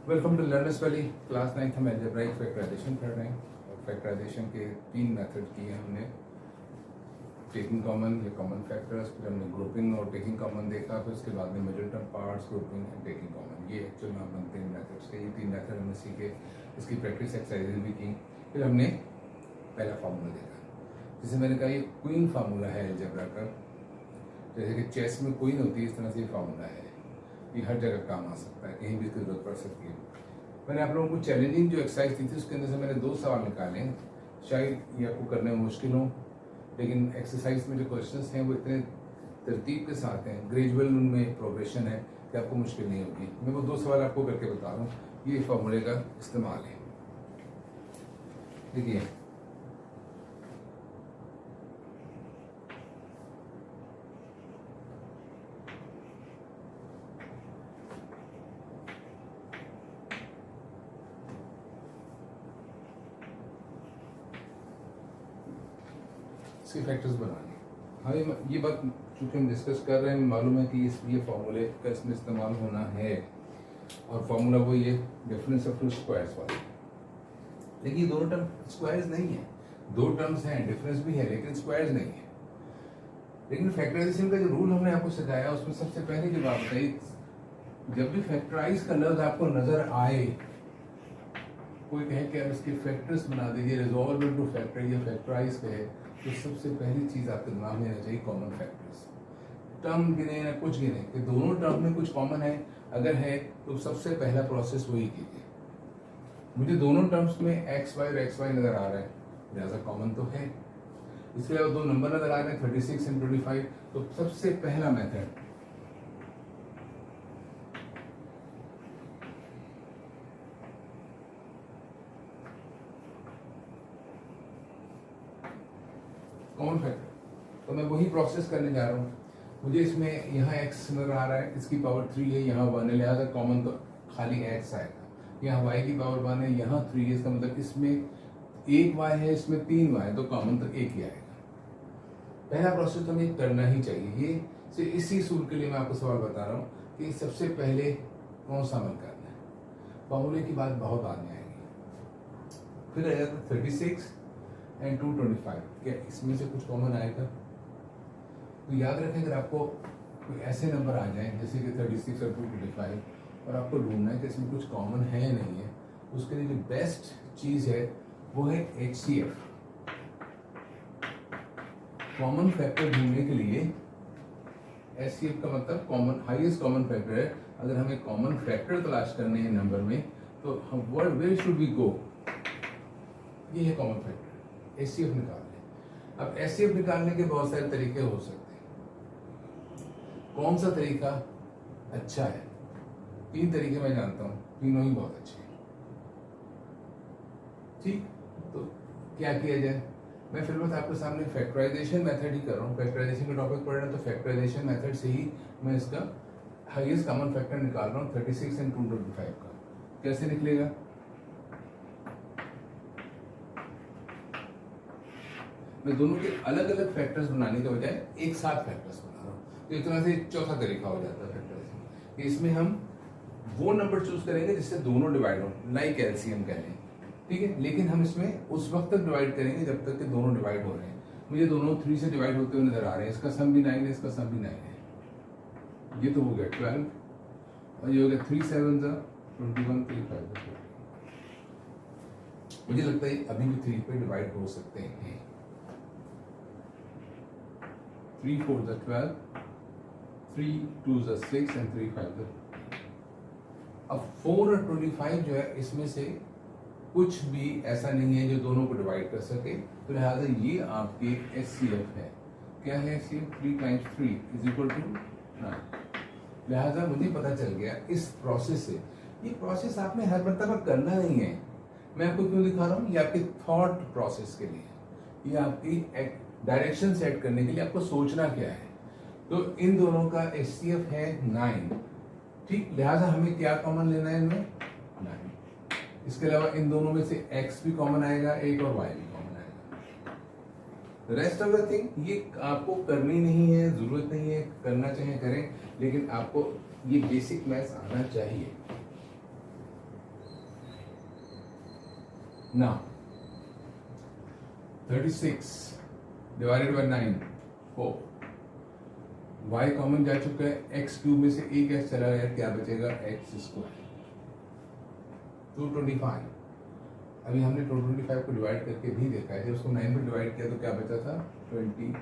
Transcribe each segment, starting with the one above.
Welcome to Learners Valley. Class 9 हम algebraic factorisation कर रहे हैं और फैक्टराइजेशन के 3 मेथड किए हमने। टेकिंग कॉमन या कॉमन फैक्टर्स, फिर हमने ग्रुपिंग और टेकिंग कॉमन देखा, फिर उसके बाद में middle term parts, grouping and taking common. ये एक्चुअल में हम 3 मेथड्स थे। ये 3 मेथड हमने सीखे, इसकी प्रैक्टिस एक्सरसाइजेज भी की। फिर हमने पहला फार्मूला देखा, जिसे मैंने कहा ये क्वीन फार्मूला है अलजेब्रा का। जैसे कि चेस में क्वीन होती है, इस तरह से ये फार्मूला है। ये हर जगह काम आ सकता है, कहीं भी इसकी जरूरत पड़ सकती है। मैंने आप लोगों को चैलेंजिंग जो एक्सरसाइज दी थी उसके अंदर से मैंने 2 सवाल निकाले। शायद ये आपको करने में मुश्किल हो, लेकिन एक्सरसाइज में जो क्वेश्चंस हैं वो इतने तरतीब के साथ हैं, ग्रेजुअल उनमें प्रोग्रेशन है कि आपको मुश्किल नहीं होगी। मैं वो 2 सवाल आपको करके बता रहा हूँ। ये फॉर्मूले का इस्तेमाल है। देखिए, इसके फैक्टर्स बनाने। हाँ, ये बात चूंकि हम डिस्कस कर रहे हैं, मालूम है कि ये फॉर्मूले का इसमें इस्तेमाल होना है। और फॉर्मूला वो ये डिफरेंस ऑफ टू स्क्वायर्स वाला। लेकिन ये दोनों टर्म स्क्वायर्स नहीं है। 2 टर्म्स हैं, डिफरेंस भी है, लेकिन स्क्वायर्स नहीं है। लेकिन फैक्टराइजेशन का जो रूल हमने आपको सिखाया, उसमें सबसे पहले जो बात बताई, जब भी फैक्टराइज का लफ्ज आपको नजर आए, कोई कहे कि आप इसके फैक्टर्स बना दीजिए, रिजॉल्व इनटू फैक्टर या फैक्टराइज कहे, तो सबसे पहली चीज आपके दिमाग में रहना चाहिए कॉमन फैक्टर्स। टर्म गिने या कुछ गिने कि दोनों टर्म में कुछ कॉमन है, अगर है तो सबसे पहला प्रोसेस वही कीजिए। मुझे दोनों टर्म्स में एक्स वाई और एक्स वाई नजर आ रहा है, लिहाजा कॉमन तो है। इसके अलावा 2 नंबर नजर आ रहे हैं 36 एंड 25, तो सबसे पहला मेथड कॉमन फैक्टर। तो मैं वही प्रोसेस करने जा रहा हूँ। मुझे इसमें यहाँ x नजर आ रहा है, इसकी पावर 3 है, यहाँ 1 है, लिहाजा कॉमन तो खाली x आएगा। यहाँ y की पावर 1 है, यहाँ 3 है, इसका मतलब इसमें 1 y है, इसमें 3 y है, तो कॉमन तो 1 ही आएगा। पहला प्रोसेस तो हमें करना ही चाहिए। ये से इसी सूल के लिए मैं आपको सवाल बता रहा हूँ कि सबसे पहले कौन सा अमल करना है। फॉर्मूले की बात बहुत बाद में आएगी। फिर आ जाता 36 एंड 225, क्या इसमें से कुछ कॉमन आएगा? तो याद रखें, अगर आपको कोई ऐसे नंबर आ जाए जैसे कि 36 और 225 और आपको ढूंढना है कि इसमें कुछ कॉमन है या नहीं है, उसके लिए जो बेस्ट चीज है वो है HCF। कॉमन फैक्टर ढूंढने के लिए HCF का मतलब कॉमन हाईएस्ट कॉमन फैक्टर है। अगर हमें कॉमन फैक्टर तलाश करने हैं नंबर में, तो हम वेयर शुड वी गो? ये है कॉमन फैक्टर, HCF निकालने। अब HCF निकालने के बहुत सारे तरीके हो सकते हैं। कौन सा तरीका अच्छा है? 3 तरीके मैं जानता हूं, तीनों ही बहुत अच्छे हैं। ठीक, तो क्या किया जाए? मैं फिर बस आपके सामने फैक्टराइजेशन मेथड ही कर रहा हूँ। फैक्टराइजेशन का टॉपिक पढ़ रहे हैं, तो फैक्टराइजेशन मेथड से ही मैं इसका हाईएस्ट कॉमन फैक्टर निकाल रहा हूँ 36 एंड 225 का। कैसे निकलेगा? मैं दोनों के अलग अलग फैक्टर्स बनाने के बजाय एक साथ फैक्टर्स बना रहा हूँ, तो एक तरह से चौथा तरीका हो जाता है फैक्टराइजेशन। इसमें हम वो नंबर चूज करेंगे जिससे दोनों डिवाइड हो, लाइक एलसीएम कह लें, ठीक है। लेकिन हम इसमें उस वक्त तक डिवाइड करेंगे जब तक कि दोनों डिवाइड हो रहे हैं। मुझे दोनों 3 से डिवाइड होते हुए नजर आ रहे हैं। इसका सम भी 9 है, इसका सम भी 9 है। ये तो हो गया 12 और ये हो गया 3 7 21 3 5। मुझे लगता है अभी भी 3 पे डिवाइड हो सकते हैं। 3 4 12, 3 2 6 एंड 3 5। अब 4 और 25 जो है, इसमें से कुछ भी ऐसा नहीं है जो दोनों को डिवाइड कर सके, तो लिहाजा ये आपके HCF है। क्या है HCF? 3 times 3 is equal to 9। लिहाजा मुझे पता चल गया इस प्रोसेस से। ये प्रोसेस आपने हर मर्तबा करना नहीं है। मैं आपको क्यों दिखा रहा हूँ? ये आपके थॉट प्रोसेस के लिए, ये आपकी डायरेक्शन सेट करने के लिए आपको सोचना क्या है। तो इन दोनों का HCF है 9, ठीक। लिहाजा हमें क्या कॉमन लेना है इनमें? 9। इसके अलावा इन दोनों में से x भी कॉमन आएगा, एक और y भी कॉमन आएगा। रेस्ट ऑफ द थिंग ये आपको करनी नहीं है, जरूरत नहीं है, करना चाहे करें, लेकिन आपको ये बेसिक मैथ्स आना चाहिए। Now 36 divided by 9 4, y common जा चुका है, x क्यूब में से एक x चला गया, क्या बचेगा x स्क्वायर 225। अभी हमने 225 को डिवाइड करके भी देखा है, जब उसको 9 में डिवाइड किया तो क्या बचा था 25।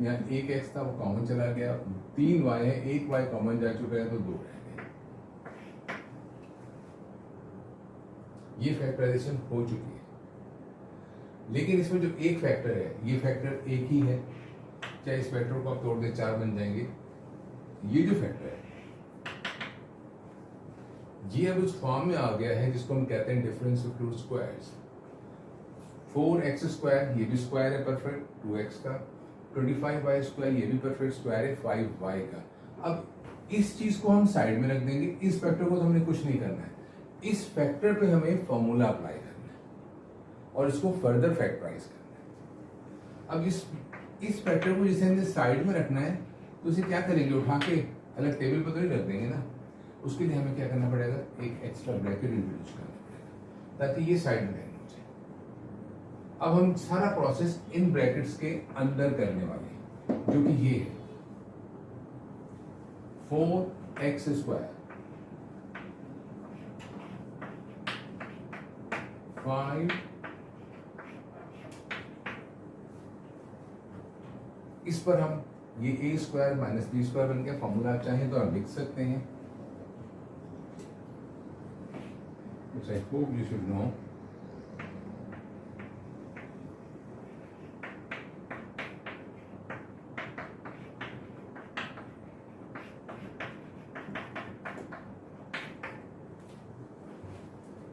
यहाँ एक x था वो कॉमन चला गया, 3 y है, एक y कॉमन जा चुका है तो 2 रह गए। ये फैक्टराइजेशन हो चुकी है, लेकिन इसमें जो एक फैक्टर है, ये फैक्टर एक ही है, चाहे इस फैक्टर को आप तोड़ दे 4 बन जाएंगे। ये जो फैक्टर है ये अब उस फॉर्म में आ गया है जिसको हम कहते हैं difference of to squares. 4x square ये भी स्क्वायर है परफेक्ट 2x का, 25y स्क्वायर ये भी परफेक्ट स्क्वायर है 5y का। अब इस चीज को हम साइड में रख देंगे, इस फैक्टर को तो हमने कुछ नहीं करना है, इस फैक्टर पे हमें फॉर्मूला अप्लाई करना है और इसको फर्दर फैक्टराइज करना है। अब इस फैक्टर को जिसे हमने साइड में रखना है तो उसे क्या करेंगे, उठा के अलग टेबल पर तो नहीं रख देंगे ना, उसके लिए हमें क्या करना पड़ेगा, एक एक्स्ट्रा ब्रैकेट इंट्रोड्यूस करना पड़ेगा ताकि ये साइड में रहना हो जाए। अब हम सारा प्रोसेस इन ब्रैकेट्स के अंदर करने वाले हैं, जो कि ये है 4x स्क्वायर 5, इस पर हम ये a square minus b square बन गया, फॉर्मूला आप चाहें तो आप लिख सकते हैं, which I hope you should know.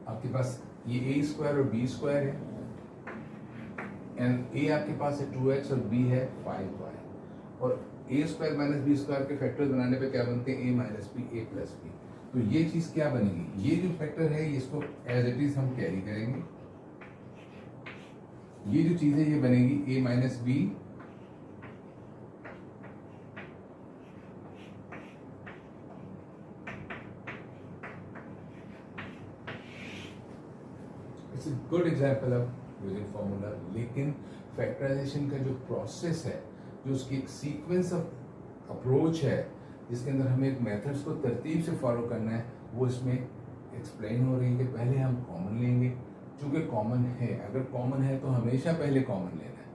आपके पास ये a स्क्वायर और b स्क्वायर है, एंड a आपके पास है 2x और b है 5y, और a square minus b square के फैक्टर्स बनाने पे क्या बनते हैं a minus b a plus b। तो ये चीज क्या बनेगी, ये जो फैक्टर है इसको एज इट इज हम कैरी करेंगे, ये जो चीज है ये बनेगी a minus b it's a good example of using formula. लेकिन फैक्टराइजेशन का जो प्रोसेस है, जो उसकी एक सीक्वेंस ऑफ अप्रोच है जिसके अंदर हमें एक मेथड्स को तरतीब से फॉलो करना है, वो इसमें एक्सप्लेन हो रही है कि पहले हम कॉमन लेंगे, चूंकि कॉमन है, अगर कॉमन है तो हमेशा पहले कॉमन लेना है,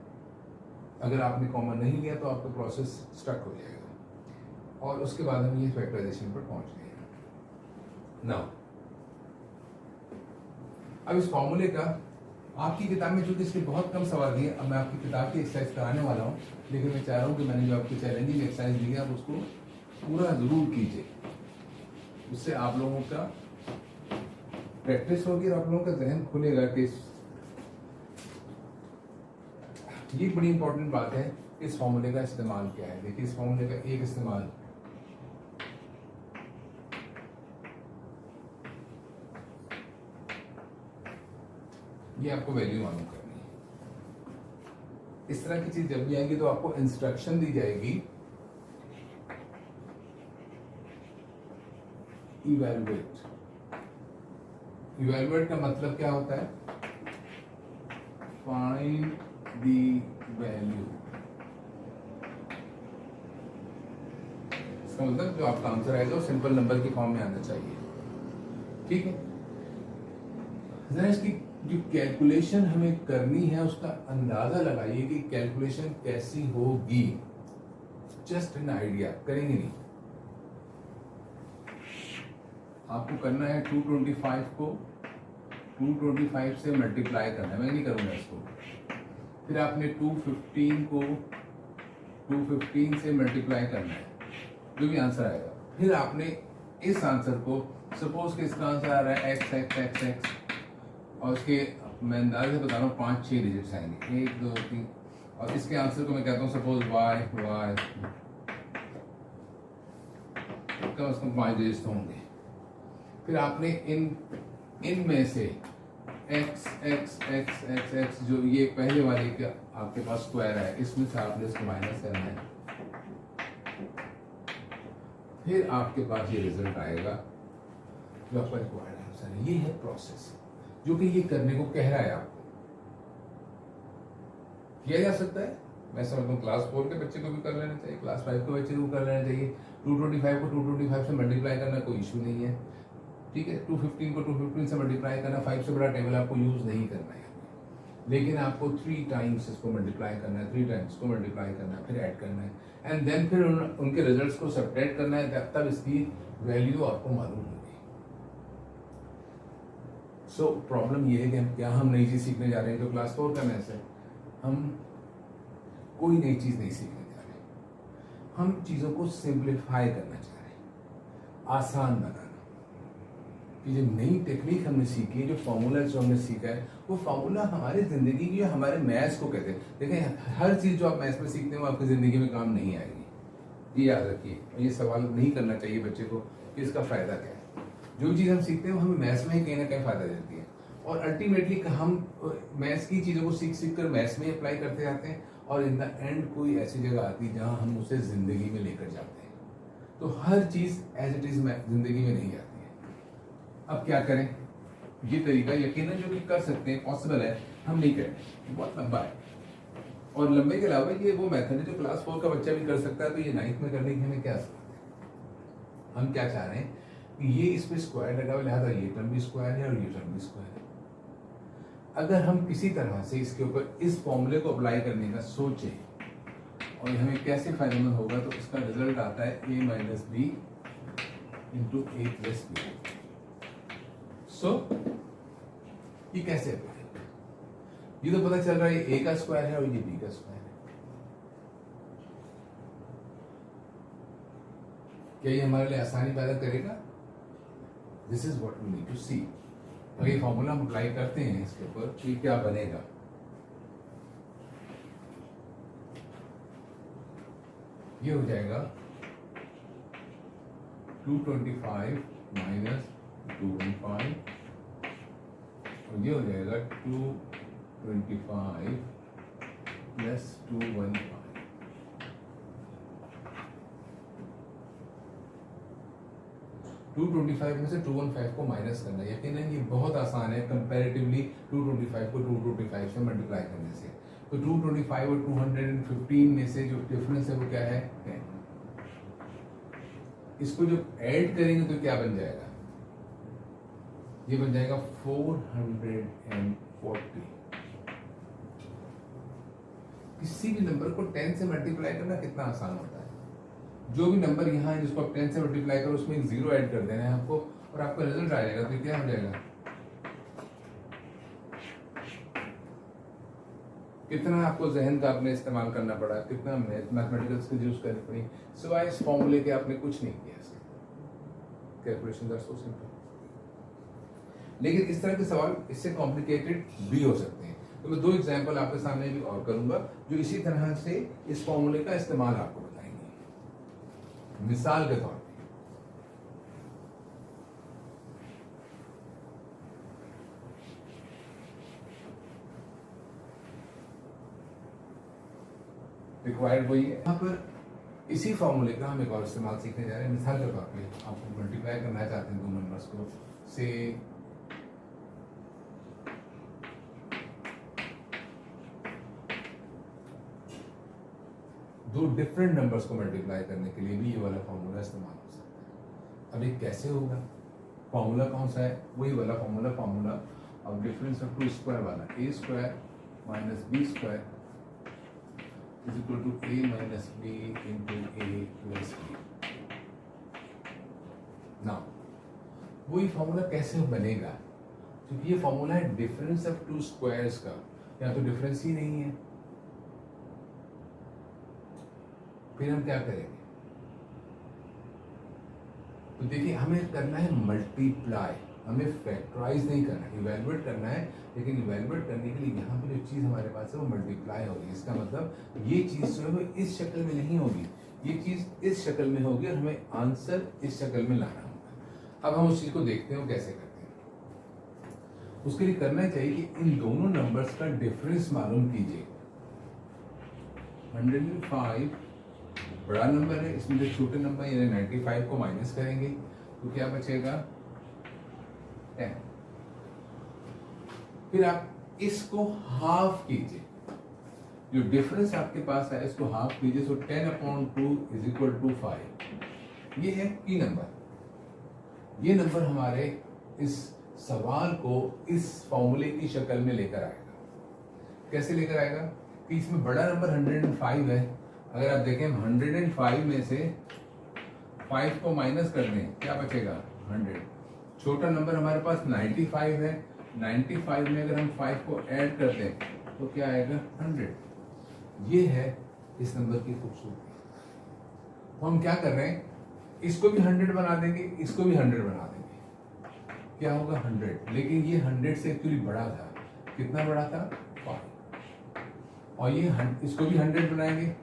अगर आपने कॉमन नहीं लिया तो आपका प्रोसेस स्टक हो जाएगा, और उसके बाद हम ये फैक्टराइजेशन पर पहुंच गए। नाउ अब इस फॉर्मूले का आपकी किताब में चूंकि इसके बहुत कम सवाल दिए, अब मैं आपकी किताब की एक्सरसाइज कराने वाला हूँ, लेकिन मैं चाह रहा हूँ कि मैंने जो आपकी चैलेंजिंग एक्सरसाइज दी है आप उसको पूरा जरूर कीजिए, उससे आप लोगों का प्रैक्टिस होगी और आप लोगों का जहन खुलेगा कि ये बड़ी इंपॉर्टेंट बात है, इस फॉर्मूले का इस्तेमाल क्या है। देखिए इस फॉर्मूले का एक इस्तेमाल ये आपको वैल्यू मालूम करनी है। इस तरह की चीज जब भी आएगी तो आपको इंस्ट्रक्शन दी जाएगी इवैल्यूएट। इवैल्यूएट का मतलब क्या होता है, फाइंड द वैल्यू। इसका मतलब जो आपका आंसर आएगा वो सिंपल नंबर की फॉर्म में आना चाहिए, ठीक है। जरा इसकी जो कैलकुलेशन हमें करनी है उसका अंदाजा लगाइए कि कैलकुलेशन कैसी होगी, जस्ट एन आइडिया, करेंगे नहीं। आपको करना है 225 को 225 से मल्टीप्लाई करना है, मैं नहीं करूंगा इसको। फिर आपने 215 को 215 से मल्टीप्लाई करना है, जो भी आंसर आएगा। फिर आपने इस आंसर को, सपोज कि इसका आंसर आ रहा है x x x x, और उसके मैं अंदाजे से बता रहा हूँ 5-6 डिजिट्स आएंगे, 1 2 3, और इसके आंसर को मैं कहता हूँ सपोज y y, कम से कम 5 डिजिट्स होंगे। फिर आपने इन में से x x x x x जो ये पहले वाले का आपके पास स्क्वायर है, इसमें से आपने इसको माइनस करना है, फिर आपके पास ये रिजल्ट आएगा जो आपका रिक्वायर्ड आंसर है। ये है प्रोसेस। जो कि ये करने को कह रहा है आपको। किया जा सकता है, मैं समझता हूँ क्लास 4 के बच्चे को भी कर लेना चाहिए, क्लास 5 के बच्चे को कर लेना चाहिए। 225 को 225 से मल्टीप्लाई करना कोई इशू नहीं है, ठीक है। 215 को 215 से मल्टीप्लाई करना, 5 से बड़ा टेबल आपको यूज नहीं करना है, लेकिन आपको 3 टाइम्स इसको मल्टीप्लाई करना है, 3 टाइम्स इसको मल्टीप्लाई करना है, फिर ऐड करना है, एंड देन फिर उनके रिजल्ट्स को सब्ट्रैक्ट करना है, तब इसकी वैल्यू आपको मालूम होगी। सो प्रॉब्लम ये है कि हम क्या हम नई चीज सीखने जा रहे हैं, जो क्लास 4 का मैथ्स है, हम कोई नई चीज नहीं सीखने जा रहे, हम चीजों को सिंप्लीफाई करना चाह रहे हैं, आसान बनाना। कि जो नई टेक्निक हमने सीखी है, जो फॉर्मूला जो हमने सीखा है, वो फॉर्मूला हमारी जिंदगी की, हमारे मैथ्स को कहते हैं। देखें, हर चीज जो आप मैथ्स में सीखते हैं वो आपकी जिंदगी में काम नहीं आएगी, ये याद रखिए। ये सवाल नहीं करना चाहिए बच्चे को कि इसका फायदा क्या है। जो भी चीज हम सीखते हैं वो हमें मैथ्स में ही कहीं ना कहीं फायदा देती है, और अल्टीमेटली हम मैथ्स की चीजों को सीख कर मैथ्स में अप्लाई करते जाते हैं, और इन द एंड कोई ऐसी जगह आती है जहां हम उसे जिंदगी में लेकर जाते हैं। तो हर चीज एज इट इज जिंदगी में नहीं आती है। अब क्या करें? ये तरीका यकीनन जो कि कर सकते हैं, पॉसिबल है, हम नहीं करें, बहुत लंबा है। और लंबे के अलावा ये वो मेथड है जो क्लास 4 का बच्चा भी कर सकता है, तो ये 9th में करने की हमें क्या जरूरत है? हम क्या चाह रहे हैं कि ये इसमें स्क्वायर लगा हुआ, लिहाजा ये टर्म भी स्क्वायर है और ये टर्म भी स्क्वायर है। अगर हम किसी तरह से इसके ऊपर इस फॉर्मूले को अप्लाई करने का सोचें और हमें कैसे फायदेमंद होगा, तो इसका रिजल्ट आता है a minus B into A plus B. So ये कैसे अप्लाई होगा? ये तो पता चल रहा है a का स्क्वायर है और ये b का स्क्वायर है। क्या ये हमारे लिए आसानी पैदा करेगा? This is what we need to see. अगर ये फॉर्मूला हम अप्लाई करते हैं इसके ऊपर, तो ये क्या बनेगा? ये हो जाएगा 225 माइनस 215, और ये हो जाएगा 225 प्लस 215। टू 225 में से 215 को माइनस करना, यकीनन ये बहुत आसान है कंपैरेटिवली 225 को 225 से मल्टीप्लाई करने से। तो 225 और 215 में से जो डिफरेंस है वो क्या है? 10। इसको जब ऐड करेंगे तो क्या बन जाएगा? ये बन जाएगा 440। किसी भी नंबर को 10 से मल्टीप्लाई करना कितना आसान होता है। जो भी नंबर यहाँ है जिसको आप 10 से मल्टीप्लाई करो, उसमें एक 0 ऐड कर देना है आपको, और आपका रिजल्ट आ जाएगा। तो क्या हो जाएगा? कितना आपको जहन का आपने इस्तेमाल करना पड़ा, कितना मैथमेटिकल स्किल्स यूज करनी पड़ी, सिवाय इस फॉर्मूले के आपने कुछ नहीं किया। Calculation are so simple. लेकिन इस तरह के सवाल इससे कॉम्प्लिकेटेड भी हो सकते हैं। तो मैं 2 एग्जांपल आपके सामने भी और करूंगा जो इसी तरह से इस फॉर्मूले का इस्तेमाल आपको बताएंगे। मिसाल के तौर पे रिक्वायर्ड वही है। यहाँ पर इसी फॉर्मूले का हम एक और इस्तेमाल सीखने जा रहे हैं। मिसाल के तौर पे आपको मल्टीप्लाई करना चाहते हैं 2 नंबर्स को से दो डिफरेंट नंबर्स को मल्टीप्लाई करने के लिए भी ये वाला फॉर्मूला इस्तेमाल हो सकता है। अब ये कैसे होगा? फॉर्मूला कौन सा है? वही वाला formula of difference of 2 square वाला, a square minus b square is equal to a minus b into a plus b. Now, वही फॉर्मूला कैसे बनेगा? क्योंकि ये फॉर्मूला है डिफरेंस ऑफ 2 स्क्वायर्स का, या तो डिफरेंस ही नहीं है। फिर हम क्या करेंगे? तो देखिए, हमें करना है मल्टीप्लाई, हमें फैक्टराइज नहीं करना, इवैल्यूएट करना है। लेकिन इवैल्यूएट करने के लिए यहाँ पे जो चीज़ हमारे पास है वो मल्टीप्लाई होगी। इसका मतलब ये चीज़ जो है वो इस शक्ल में नहीं होगी, ये चीज़ इस शक्ल में होगी, और हमें आंसर इस शक्ल में लाना होगा। अब हम उस चीज़ को देखते हैं कैसे करते हैं। उसके लिए करना चाहिए कि इन दोनों नंबर्स का डिफरेंस मालूम कीजिए। 105 बड़ा नंबर है, इसमें जो छोटे नंबर यानी 95 को माइनस करेंगे तो क्या बचेगा? 10। फिर आप इसको हाफ कीजिए, जो डिफरेंस आपके पास है इसको हाफ कीजिए, सो 10/2 इज इक्वल टू 5। ये है पी नंबर। ये नंबर हमारे इस सवाल को इस फॉर्मूले की शक्ल में लेकर आएगा। कैसे लेकर आएगा कि इसमें बड़ा नंबर 105 है। अगर आप देखें 105 में से 5 को माइनस कर दें, क्या बचेगा 100। छोटा नंबर हमारे पास 95 है, 95 में अगर हम 5 को ऐड कर दें तो क्या आएगा 100। ये है इस नंबर की खूबसूरती। तो हम क्या कर रहे हैं, इसको भी 100 बना देंगे, इसको भी 100 बना देंगे, क्या होगा 100। लेकिन ये 100 से एक्चुअली बड़ा था। कितना बड़ा था 5। और ये इसको भी 100 बनाएंगे,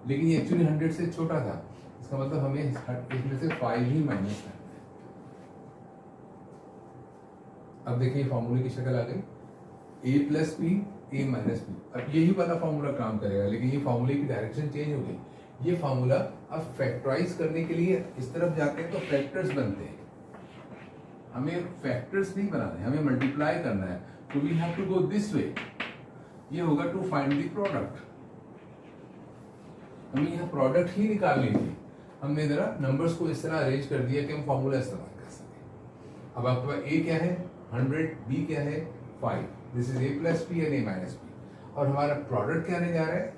लेकिन ये एक्चुअली 100 से छोटा था। इसका मतलब हमें इसमें से 5 ही माइनस करना है। अब देखिए फॉर्मूले की शक्ल आ गई, a plus b a minus b. अब यही वाला फॉर्मूला काम करेगा, लेकिन ये फॉर्मूले की डायरेक्शन चेंज हो गई। ये फॉर्मूला अब फैक्टराइज करने के लिए इस तरफ जाते हैं तो फैक्टर्स बनते हैं। हमें फैक्टर्स नहीं बनाने, हमें मल्टीप्लाई करना है। तो we have to go this way. ये होगा टू फाइंड द प्रोडक्ट। हमें यहाँ प्रोडक्ट ही निकालनी थी। हमने जरा नंबर्स को इस तरह अरेंज कर दिया कि हम फॉर्मूला इस्तेमाल कर सकें। अब आपके पास a क्या है 100, b क्या है 5। This is a plus b and a minus b. और हमारा प्रोडक्ट क्या आने जा रहा है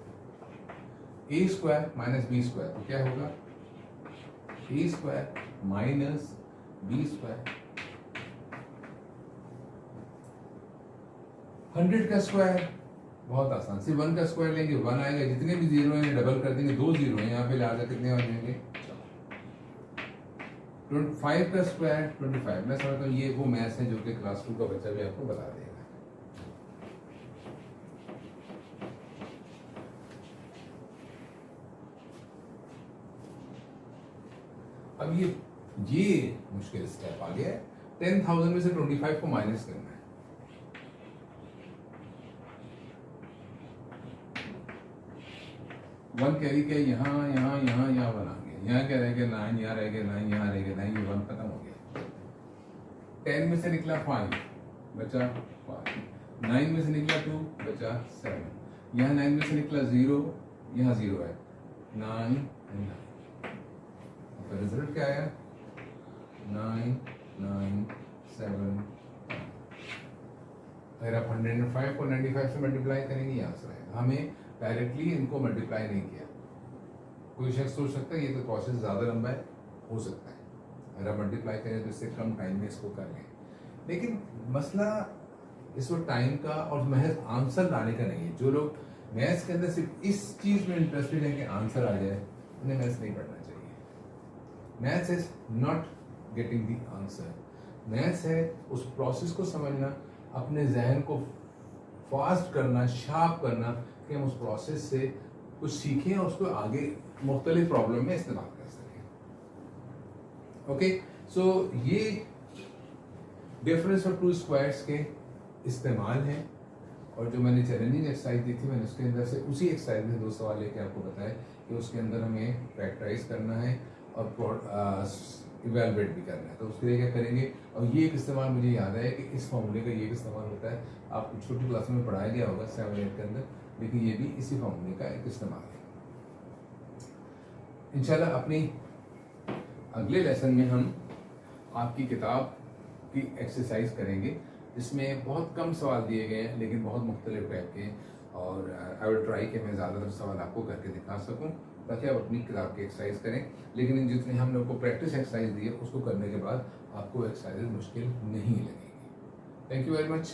a square minus b square. तो क्या होगा a square minus b square. 100 का स्क्वायर बहुत आसान, सिर्फ 1 का स्क्वायर लेंगे 1 आएगा। जितने भी जीरो हैं डबल कर देंगे, 2 जीरो हैं यहाँ पे, लिहाजा कितने हो जाएंगे 5 का स्क्वायर 25। मैं समझता हूँ ये वो मैथ्स है जो कि क्लास 2 का बच्चा भी आपको बता देगा। अब ये मुश्किल स्टेप आ गया है। 10,000 में से 25 को माइनस करना है। वन कैरी क्या यहाँ यहाँ यहाँ यहाँ बना गया। यहाँ क्या रह गया 9, यहाँ रह गया 9, यहाँ रह गया 9, ये 1 खत्म हो गया। 10 में से निकला 5 बचा 5, 9 में से निकला 2 बचा 7, यहाँ 9 में से निकला 0, यहाँ 0 है 9 9। तो रिजल्ट क्या आया 9 9 7। अगर आप 105 को 95 से मल्टीप्लाई करेंगे यहाँ से आएगा। हमें डायरेक्टली इनको मल्टीप्लाई नहीं किया। कोई शख्स सोच सकता है ये तो प्रोसेस ज़्यादा लंबा है, हो सकता है अगर आप मल्टीप्लाई करें तो इससे कम टाइम में इसको कर लें। लेकिन मसला इस वक्त टाइम का और महज आंसर लाने का नहीं है। जो लोग मैथ्स के अंदर सिर्फ इस चीज़ में इंटरेस्टेड है कि आंसर आ जाए, उन्हें मैथ्स नहीं पढ़ना चाहिए। Maths is not getting the answer. Maths है उस प्रोसेस को समझना, अपने जहन को फास्ट करना, शार्प करना कि हम उस प्रोसेस से कुछ सीखें और उसको आगे मुख्तलिफ प्रॉब्लम में इस्तेमाल कर सकें। ओके, सो ये डिफरेंस ऑफ टू स्क्वायर्स के इस्तेमाल हैं। और जो मैंने चैलेंजिंग एक्सरसाइज दी थी, मैंने उसके अंदर से उसी एक्सरसाइज में 2 सवाल लेके आपको बताया कि उसके अंदर हमें फैक्टराइज करना है और इवेलुएट भी करना है। तो उसके लिए क्या करेंगे, और ये एक इस्तेमाल मुझे याद है कि इस फॉर्मूले का ये एक इस्तेमाल होता है, आपको छोटी क्लास में पढ़ाया गया होगा 7-8 के अंदर, लेकिन ये भी इसी फॉर्मूले का एक इस्तेमाल है। इंशाल्लाह अपनी अगले लेसन में हम आपकी किताब की एक्सरसाइज करेंगे। इसमें बहुत कम सवाल दिए गए हैं लेकिन बहुत मुख्तलिफ टाइप के, और आई विल ट्राई कि मैं ज़्यादातर सवाल आपको करके दिखा सकूं ताकि आप अपनी किताब की एक्सरसाइज करें। लेकिन इन जितने हम लोग को प्रैक्टिस एक्सरसाइज दी है उसको करने के बाद आपको एक्सरसाइज मुश्किल नहीं लगेगी। Thank you very much.